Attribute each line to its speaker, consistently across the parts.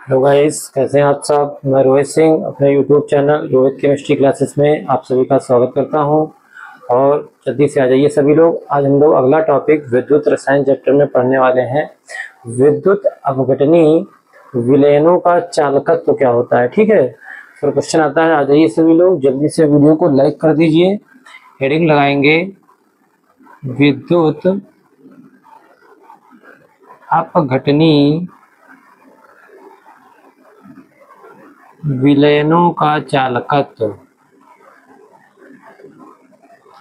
Speaker 1: Hello guys, कैसे हैं आप सब। मैं रोहित सिंह अपने YouTube channel Rohit chemistry classes में आप सभी का स्वागत करता हूं। और जल्दी से आ जाइए सभी लोग। आज हम लोग अगला टॉपिक विद्युत रसायन चैप्टर में पढ़ने वाले हैं। विद्युत अपघटनी विलयनों का चालकत्व क्या होता है। ठीक है, फिर क्वेश्चन आता है। आ जाइए सभी लोग, जल्दी से वीडियो को लाइक कर दीजिए। हेडिंग लगाएंगे विद्युत अपघटनी विलयनों का चालकत्व।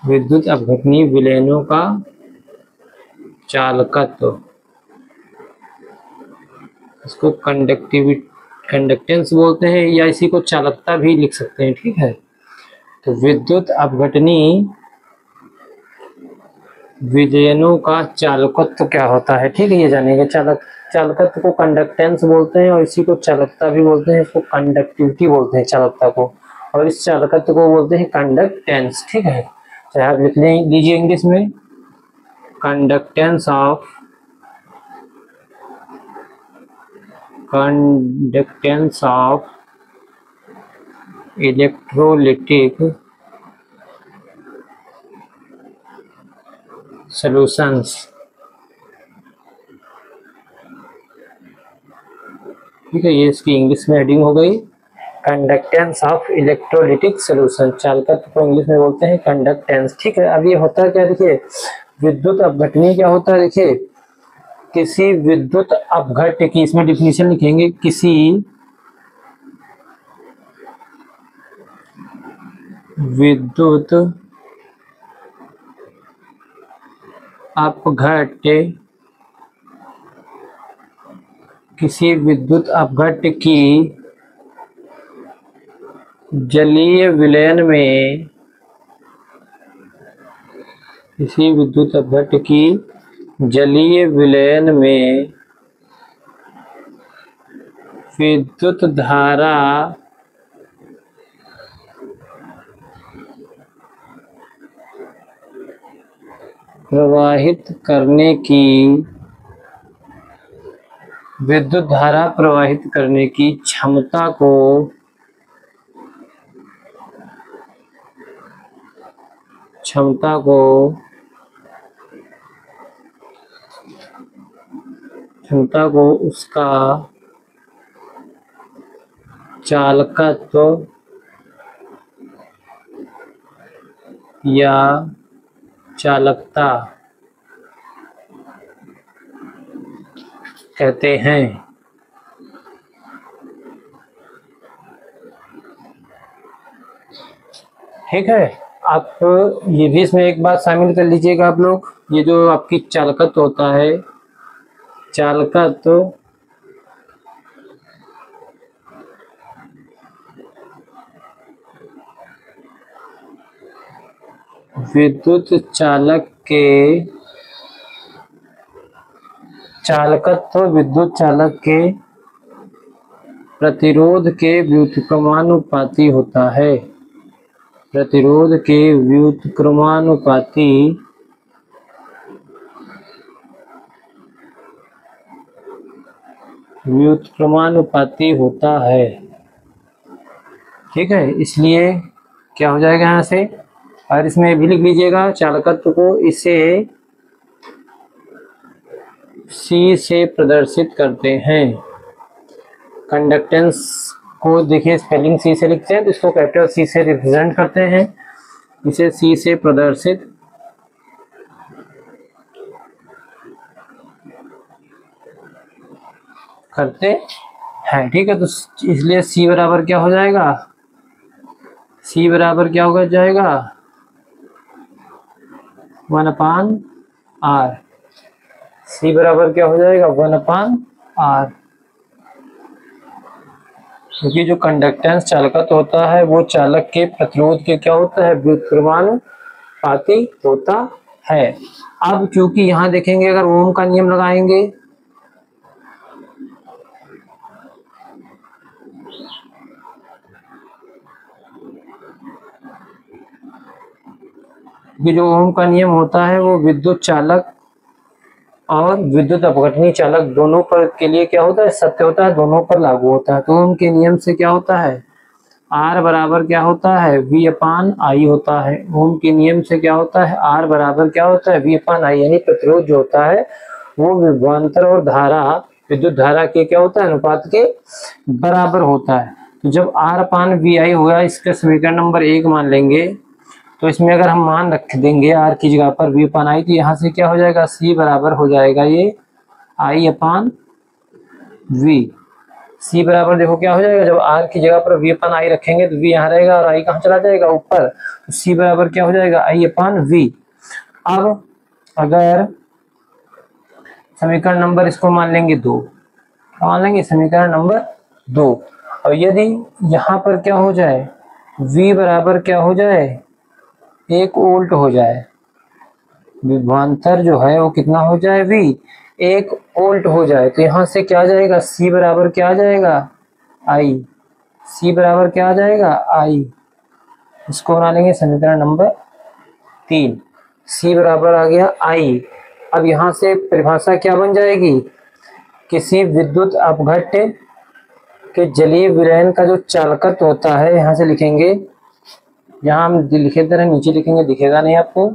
Speaker 1: विद्युत अपघटनी विलयनों का चालकत्व, इसको कंडक्टेंस बोलते हैं या इसी को चालकता भी लिख सकते हैं। ठीक है, तो विद्युत अपघटनी विलयनों का चालकत्व क्या होता है। ठीक है, ये जानेंगे। चालकत्व को कंडक्टेंस बोलते हैं और इसी को चालकता भी बोलते हैं। इसको कंडक्टिविटी बोलते हैं चालकता को, और इस चालकत्व को बोलते हैं कंडक्टेंस। ठीक है, चाहे आप लिख लीजिए इंग्लिश में कंडक्टेंस ऑफ इलेक्ट्रोलिटिक सॉल्यूशंस। ठीक है, ये इसकी इंग्लिश में हेडिंग हो गई, कंडक्टेंस ऑफ इलेक्ट्रोलिटिक सॉल्यूशन। चालकत्व को इंग्लिश में बोलते हैं कंडक्टेंस। ठीक है, अब ये होता है क्या, देखिए विद्युत अपघटनी क्या होता है। देखिए, किसी विद्युत अपघट्य की, इसमें डिफिनीशन लिखेंगे, किसी विद्युत अपघट्य, किसी विद्युत अपघट्य की जलीय विलयन में, किसी विद्युत अपघट्य की जलीय विलयन में विद्युत धारा प्रवाहित करने की, विद्युत धारा प्रवाहित करने की क्षमता को उसका चालकत्व या चालकता कहते हैं। ठीक है, आप ये भी इसमें एक बात शामिल कर लीजिएगा आप लोग। ये जो आपकी चालकत्व होता है, चालकत्व विद्युत चालक के प्रतिरोध के व्युत्क्रमानुपाती होता है। प्रतिरोध के व्युत्क्रमानुपाती होता है। ठीक है, इसलिए क्या हो जाएगा यहाँ से, और इसमें भी लिख लीजिएगा चालकत्व को, इसे C से प्रदर्शित करते हैं। कंडक्टेंस को देखिए स्पेलिंग C से लिखते हैं, तो इसको कैपिटल C से रिप्रेजेंट करते हैं, इसे C से प्रदर्शित करते हैं। ठीक है, तो इसलिए C बराबर क्या हो जाएगा, C बराबर क्या होगा जाएगा 1/R। C बराबर क्या हो जाएगा 1/R, क्योंकि जो कंडक्टेंस चालकत्व होता है वो चालक के प्रतिरोध के क्या होता है, व्युत्क्रमानुपाती होता है। अब चूंकि यहाँ देखेंगे, अगर ओम का नियम लगाएंगे, कि जो ओम का नियम होता है वो विद्युत चालक और विद्युत अपघटनी चालक दोनों पर के लिए क्या होता है, सत्य होता है, दोनों पर लागू होता है। तो ओम के नियम से क्या होता है, आर बराबर क्या होता है, वी अपान आई होता है। ओम के नियम से क्या होता है, आर बराबर क्या होता है, वी अपान आई, यानी प्रतिरोध जो होता है वो विभवांतर और धारा, विद्युत धारा के क्या होता है, अनुपात के बराबर होता है। तो जब आर अपान वी आई होगा, इसका समीकरण नंबर 1 मान लेंगे, तो इसमें अगर हम मान रख देंगे आर की जगह पर वी अपान आई, तो यहाँ से क्या हो जाएगा, सी बराबर हो जाएगा ये आई अपान वी। सी बराबर देखो क्या हो जाएगा, जब आर की जगह पर वी अपान आई रखेंगे तो वी यहाँ रहेगा और आई कहाँ चला जाएगा, ऊपर। तो सी बराबर क्या हो जाएगा, आई अपान वी। अब अगर समीकरण नंबर इसको मान लेंगे 2, मान लेंगे समीकरण नंबर 2, और यदि यहाँ पर क्या हो जाए, V बराबर क्या हो जाए, 1 वोल्ट हो जाए, विभवांतर जो है वो कितना हो जाए, V 1 वोल्ट हो जाए, तो यहाँ से क्या आ जाएगा, C बराबर क्या आ जाएगा, I। C बराबर क्या आ जाएगा, I। इसको बना लेंगे समीकरण नंबर 3। C बराबर आ गया I। अब यहाँ से परिभाषा क्या बन जाएगी, किसी विद्युत अपघट्य के जलीय विलयन का जो चालकत्व होता है, यहाँ से लिखेंगे, यहाँ हम लिखे तरह नीचे लिखेंगे, दिखेगा नहीं आपको,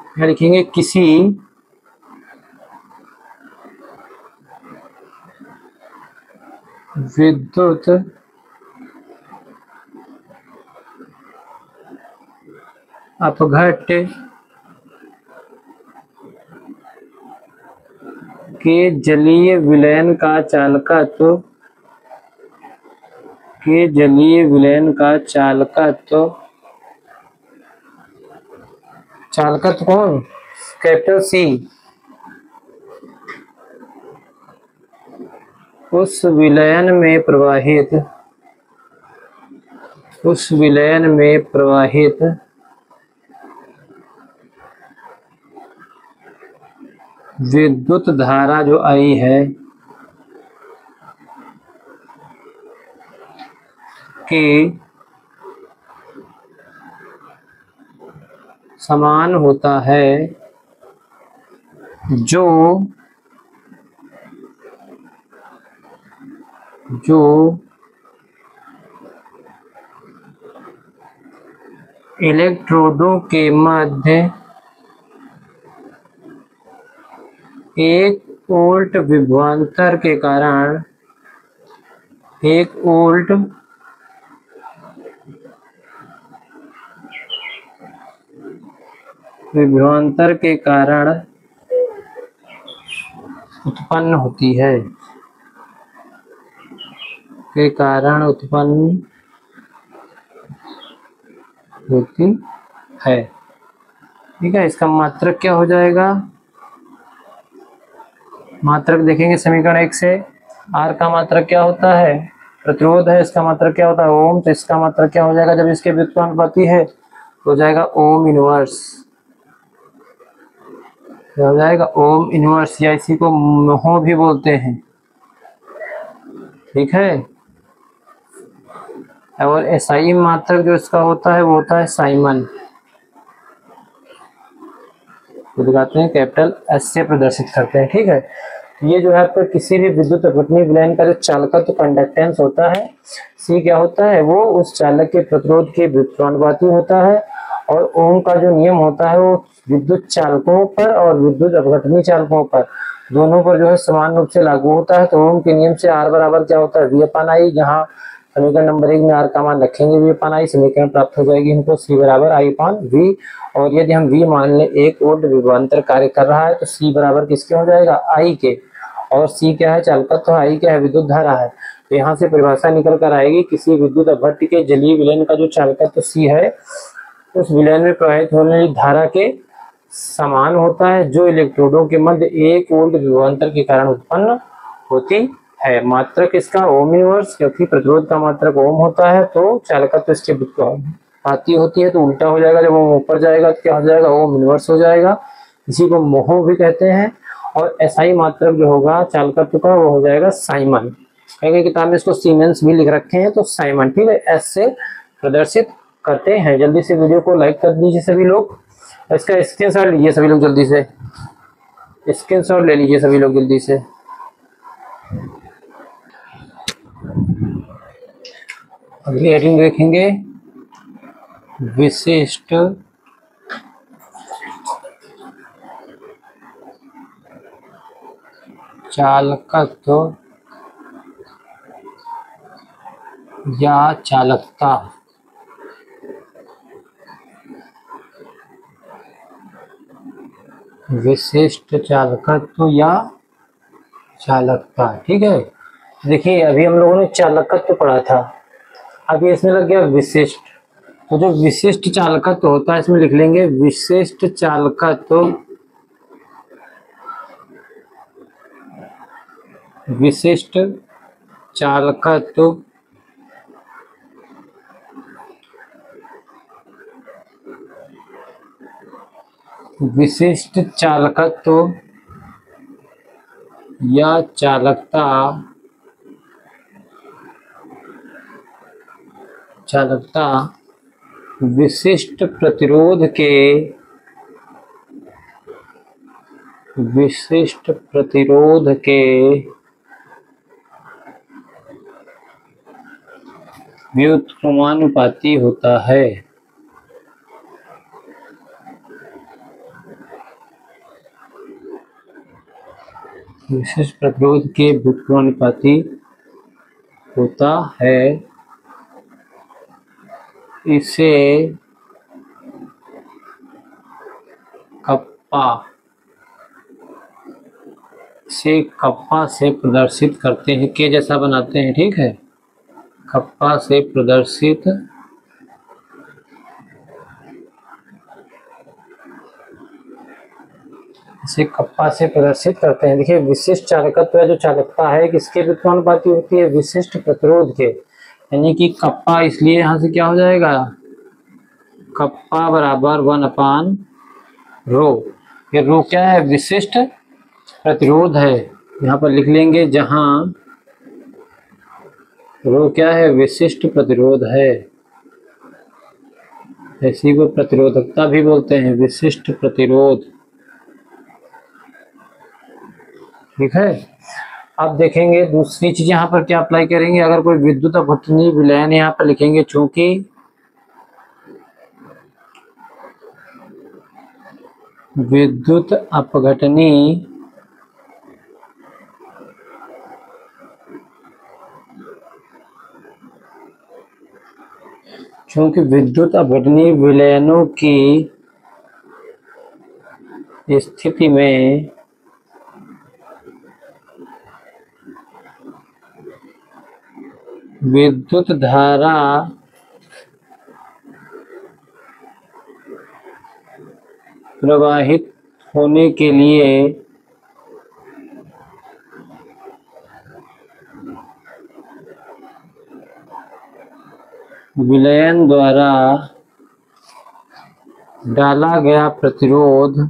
Speaker 1: यहाँ लिखेंगे किसी विद्युत अपघट्य के जलीय विलयन का चालकत्व, के जलीय विलयन का चालकत्व, चालकत्व कौन, कैपिटल सी, उस विलयन में प्रवाहित, उस विलयन में प्रवाहित विद्युत धारा जो आई है कि समान होता है जो इलेक्ट्रोडों के मध्य 1 वोल्ट विभवांतर के कारण, 1 वोल्ट विभवांतर के कारण उत्पन्न होती है, के कारण उत्पन्न होती है। ठीक है, इसका मात्रक क्या हो जाएगा, मात्रक देखेंगे समीकरण 1 से, आर का मात्रक क्या होता है, प्रतिरोध है, इसका मात्रक क्या होता है, ओम। तो इसका मात्रक क्या हो जाएगा, जब इसके व्युत्पन्नपाती है तो हो जाएगा ओम इनवर्स, हो जाएगा ओम इनवर्स, या इसी को मोह भी बोलते हैं। ठीक है, और एसआई मात्रक जो इसका होता है वो होता है साइमन, तो दिखाते हैं कैपिटल एस से प्रदर्शित करते हैं। ठीक है, ये जो है आपका किसी भी विद्युत अपघटनी विलयन का जो चालकत्व कंडक्टेंस होता है, सी क्या होता है, वो उस चालक के प्रतिरोध के व्युत्पन्नपाती होता है, और ओम का जो नियम होता है वो विद्युत चालकों पर और विद्युत अपघटनी चालकों पर दोनों पर जो है समान रूप से लागू होता है। तो ओम के नियम से आर बराबर क्या होता है, वी अपान आई, जहाँ समीकरण नंबर 1 में आर का मान रखेंगे वी अपान आई, समीकरण प्राप्त हो जाएगी हमको सी बराबर आई अपान वी। और यदि हम वी मान ले 1 वोल्ट विभवांतर कार्य कर रहा है, तो सी बराबर किसके हो जाएगा, आई के, और सी क्या है, चालकत्व है, आई क्या है, विद्युत धारा है। तो यहाँ से परिभाषा निकल कर आएगी, किसी विद्युत अपघट्य के जलीय विलयन का जो चालकत्व सी है, उस विलयन में प्रवाहित होने वाली धारा के समान होता है, जो इलेक्ट्रोडों के मध्य 1 वोल्ट विभवांतर के कारण उत्पन्न होती है। मात्रक इसका ओम इनवर्स, क्योंकि प्रतिरोध का मात्रक ओम होता है, तो चालकत्व इसके व्युत्पन्नपाती होती है, तो उल्टा हो जाएगा, जब ओम ऊपर जाएगा तो क्या हो जाएगा, ओम इनवर्स हो जाएगा, इसी को मोह भी कहते हैं। और एसआई मात्रक जो होगा चालकत्व का वो हो जाएगा साइमन, कई किताब में इसको सीमेंस भी लिख रखे हैं, तो साइमन। ठीक है, एस से प्रदर्शित करते हैं। जल्दी से वीडियो को लाइक कर दीजिए सभी लोग, इसका स्क्रीनशॉट लीजिए सभी लोग जल्दी से, स्क्रीनशॉट ले लीजिए सभी लोग जल्दी से। अगली हेडिंग देखेंगे, विशिष्ट चालकत्व या चालकता। विशिष्ट चालकत्व या चालकता, ठीक है। देखिए अभी हम लोगों ने चालकत्व पढ़ा था, अभी इसमें लग गया विशिष्ट। तो जो विशिष्ट चालकत्व होता है इसमें लिख लेंगे विशिष्ट चालकत्व, विशिष्ट चालकत्व विशिष्ट चालकत्व या चालकता, चालकता विशिष्ट प्रतिरोध के, विशिष्ट प्रतिरोध के व्युत्क्रमानुपाती होता है। विशिष्ट प्रतिरोध के व्युत्क्रमानुपाती होता है, इसे कप्पा से प्रदर्शित करते हैं, के जैसा बनाते हैं, ठीक है। कप्पा से प्रदर्शित इसे कप्पा से प्रदर्शित करते हैं। देखिए विशिष्ट चालकत्व जो चालकता है किसके व्युत्क्रमानुपाती होती है, विशिष्ट प्रतिरोध के, यानी कि कप्पा, इसलिए यहाँ से क्या हो जाएगा, कप्पा बराबर 1/रो। ये रो क्या है, विशिष्ट प्रतिरोध है, यहाँ पर लिख लेंगे, जहां रो क्या है, विशिष्ट प्रतिरोध है। इसी को प्रतिरोधकता भी बोलते हैं, विशिष्ट प्रतिरोध, ठीक है। अब देखेंगे दूसरी चीज यहाँ पर क्या अप्लाई करेंगे, अगर कोई विद्युत अपघटनीय विलयन यहाँ पर लिखेंगे, चूंकि विद्युत अपघटनीय चूंकि विद्युत अपघटनीय विलयनों की स्थिति में विद्युत धारा प्रवाहित होने के लिए विलयन द्वारा डाला गया प्रतिरोध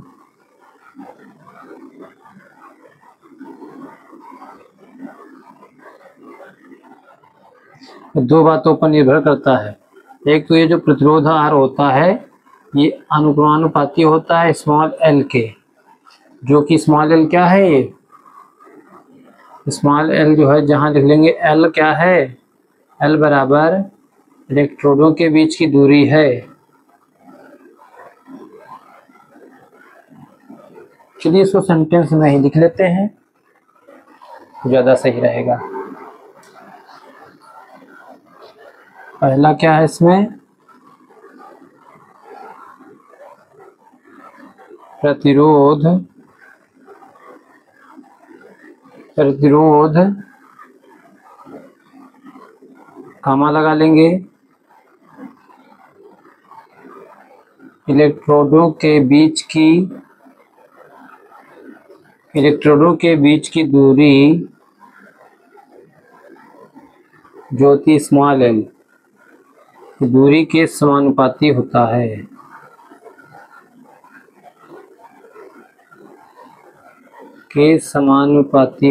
Speaker 1: दो बातों पर निर्भर करता है। एक तो ये जो प्रतिरोध आर होता है ये अनुक्रमानुपाती होता है स्मॉल एल के, जो कि स्मॉल एल क्या है, ये स्मॉल एल जो है, जहां लिख लेंगे एल क्या है, एल बराबर इलेक्ट्रोडों के बीच की दूरी है। चलिए इसको सेंटेंस में ही लिख लेते हैं, ज्यादा सही रहेगा। पहला क्या है इसमें, प्रतिरोध, प्रतिरोध कामा लगा लेंगे, इलेक्ट्रोडों के बीच की दूरी जो कि स्मॉल एल दूरी के समानुपाती होता है। के समानुपाती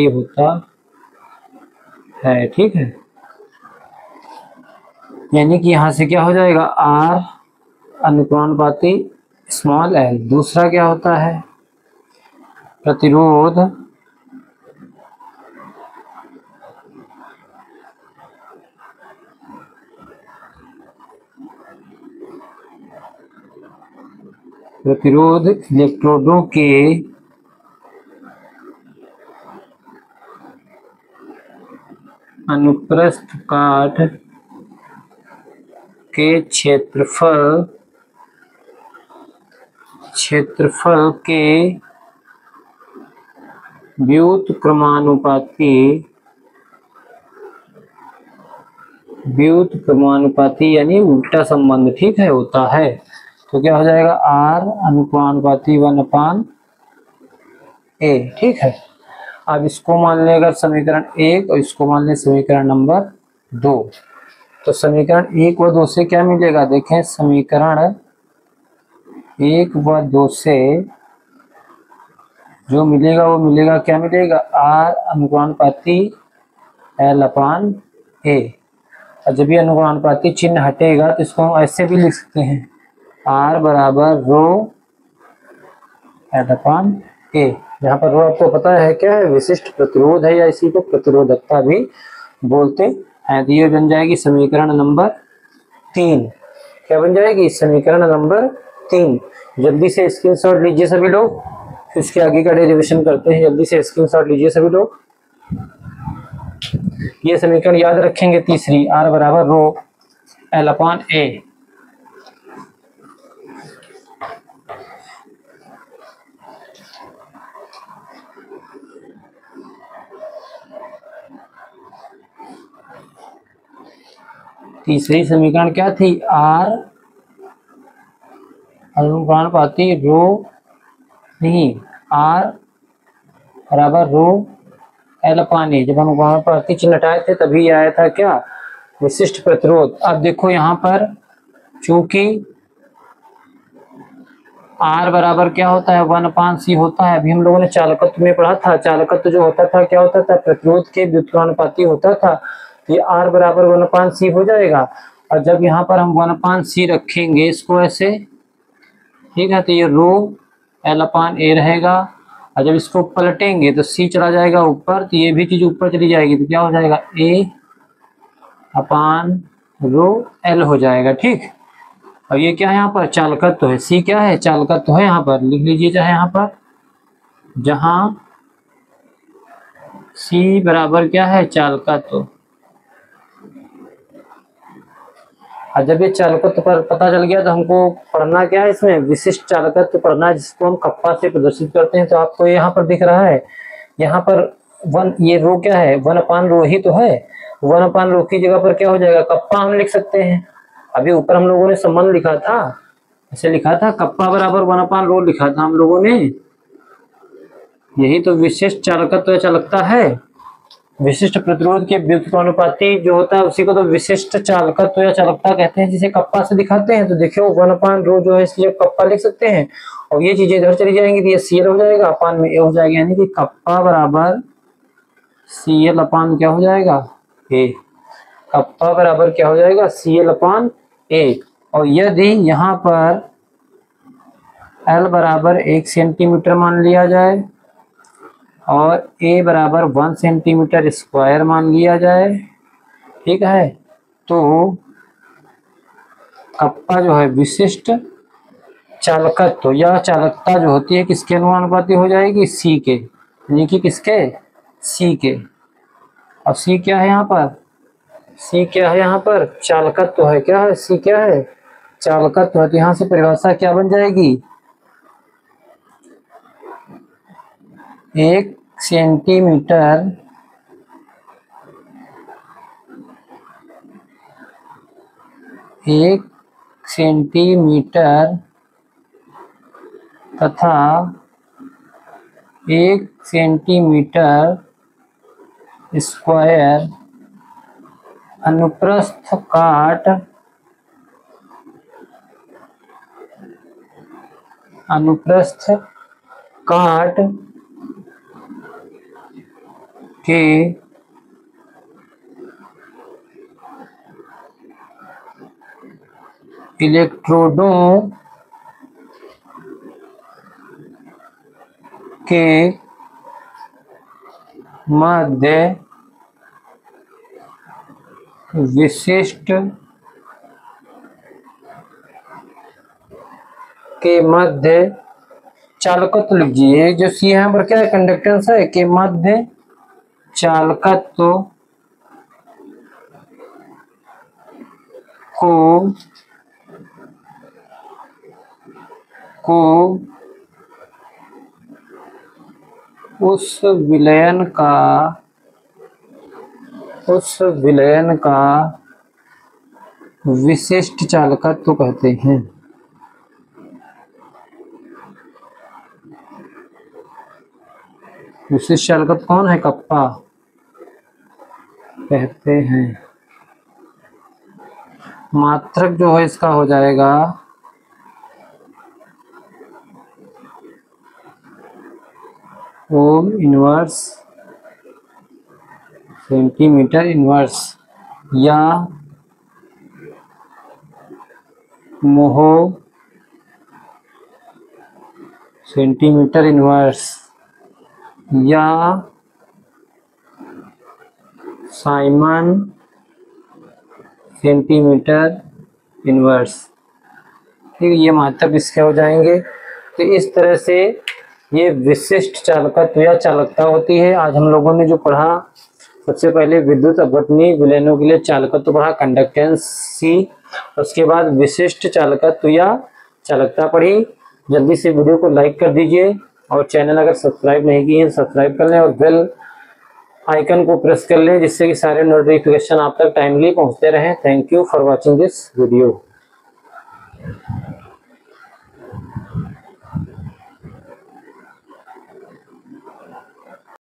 Speaker 1: होता है, ठीक है। यानी कि यहाँ से क्या हो जाएगा, R अनुपाती स्मॉल l। दूसरा क्या होता है, प्रतिरोध इलेक्ट्रोडों के अनुप्रस्थ काट के क्षेत्रफल के व्युत्क्रमानुपाती यानी उल्टा संबंध, ठीक है, होता है। तो क्या हो जाएगा, R अनुपाती 1/A, ठीक है। अब इसको मान लें अगर समीकरण 1 और इसको मान लें समीकरण नंबर 2, तो समीकरण 1 व 2 से क्या मिलेगा, देखें समीकरण 1 व 2 से जो मिलेगा वो मिलेगा, क्या मिलेगा, R अनुपाती L/A। और जब ये अनुपाती चिन्ह हटेगा तो इसको हम ऐसे भी लिख सकते हैं, R बराबर रो L/A। यहाँ पर रो आपको पता है क्या है, विशिष्ट प्रतिरोध है या इसी को प्रतिरोधकता भी बोलते हैं। तो ये बन जाएगी समीकरण नंबर 3। क्या बन जाएगी, समीकरण नंबर 3। जल्दी से स्क्रीनशॉट लीजिए सभी लोग, फिर इसके आगे का डेरिवेशन करते हैं। जल्दी से स्क्रीनशॉट लीजिए सभी लोग। ये समीकरण याद रखेंगे, तीसरी, R बराबर रो L/A। तीसरी समीकरण क्या थी, R अनुपाती रो नहीं, R बराबर रो L/A। जब हम अनुपाती चिन्ह हटाए थे तभी आया था क्या, विशिष्ट प्रतिरोध। अब देखो यहाँ पर चूंकि R बराबर क्या होता है, 1/C होता है। अभी हम लोगों ने चालकत्व में पढ़ा था, चालकत्व जो होता था क्या होता था, प्रतिरोध के व्युत्क्रमानुपाती होता था। तो ये R बराबर 1/C हो जाएगा। और जब यहाँ पर हम 1/C रखेंगे इसको ऐसे, ठीक है, तो ये रो L/A रहेगा। और जब इसको पलटेंगे तो C चला जाएगा ऊपर, तो ये भी चीज ऊपर चली जाएगी, तो क्या हो जाएगा, A/ρL हो जाएगा, ठीक। और ये क्या है, यहाँ पर चालकत्व है, C क्या है, चालकत्व है। यहाँ पर लिख लीजिए, चाहे यहाँ पर जहां C बराबर क्या है, चालकत्व। और जब ये चालकत्व पर पता चल गया तो हमको पढ़ना क्या है, इसमें विशिष्ट चालकत्व पढ़ना है, जिसको हम कप्पा से प्रदर्शित करते हैं। तो आपको यहाँ पर दिख रहा है, यहाँ पर 1, ये रो क्या है, 1/रो ही तो है। 1/रो की जगह पर क्या हो जाएगा, कप्पा हम लिख सकते हैं। अभी ऊपर हम लोगों ने संबंध लिखा था, ऐसे लिखा था, कप्पा बराबर 1/रो लिखा था हम लोगों ने। यही तो विशिष्ट चालकत्व या चालकता है। विशिष्ट प्रतिरोध के व्युत्क्रमानुपाती जो होता है उसी को तो विशिष्ट चालकत्व या चालकता कहते हैं, जिसे कप्पा से दिखाते हैं। तो देखियो 1/रो जो है इसलिए कप्पा लिख सकते हैं। और ये चीजें इधर चली जाएंगी तो ये CL हो जाएगा, अपान में A हो जाएगा, यानी कि कप्पा बराबर CL अपान क्या हो जाएगा, A। कप्पा बराबर क्या हो जाएगा, CL/A। और यदि यहाँ पर L बराबर 1 सेंटीमीटर मान लिया जाए और A बराबर 1 सेंटीमीटर स्क्वायर मान लिया जाए, ठीक है, तो कप्पा जो है विशिष्ट चालकत्व या चालकता जो होती है किसके अनुपाती हो जाएगी, C के, यानी कि किसके, C के। अब C क्या है यहाँ पर, C क्या है यहाँ पर, चालकत्व है। क्या है, C क्या है, चालकत्व है। तो यहाँ से परिभाषा क्या बन जाएगी, 1 सेंटीमीटर तथा 1 सेंटीमीटर स्क्वायर अनुप्रस्थ काट के इलेक्ट्रोडों के मध्य विशिष्ट चालकत्व लीजिए। जो सी यहाँ पर क्या है, कंडक्टेंस है, के मध्य चालकत्व को उस विलयन का विशिष्ट चालकत्व कहते हैं। विशिष्ट चालकत्व कौन है, कप्पा कहते हैं। मात्रक जो है इसका हो जाएगा ओम इनवर्स सेंटीमीटर इनवर्स या मोहो सेंटीमीटर इनवर्स या साइमन सेंटीमीटर इनवर्स। ठीक है, ये मात्रक इसके हो जाएंगे। तो इस तरह से ये विशिष्ट चालकत्व या चालकता होती है। आज हम लोगों ने जो पढ़ा, सबसे पहले विद्युत अपघटनीय विलयनों के लिए चालकत्व पढ़ा, कंडक्टेंस सी, उसके बाद विशिष्ट चालकत्व या चालकता पढ़ी। जल्दी से वीडियो को लाइक कर दीजिए और चैनल अगर सब्सक्राइब नहीं किए हैं सब्सक्राइब कर लें और बेल आइकन को प्रेस कर लें, जिससे कि सारे नोटिफिकेशन आप तक टाइमली पहुंचते रहें। Thank you for watching this video.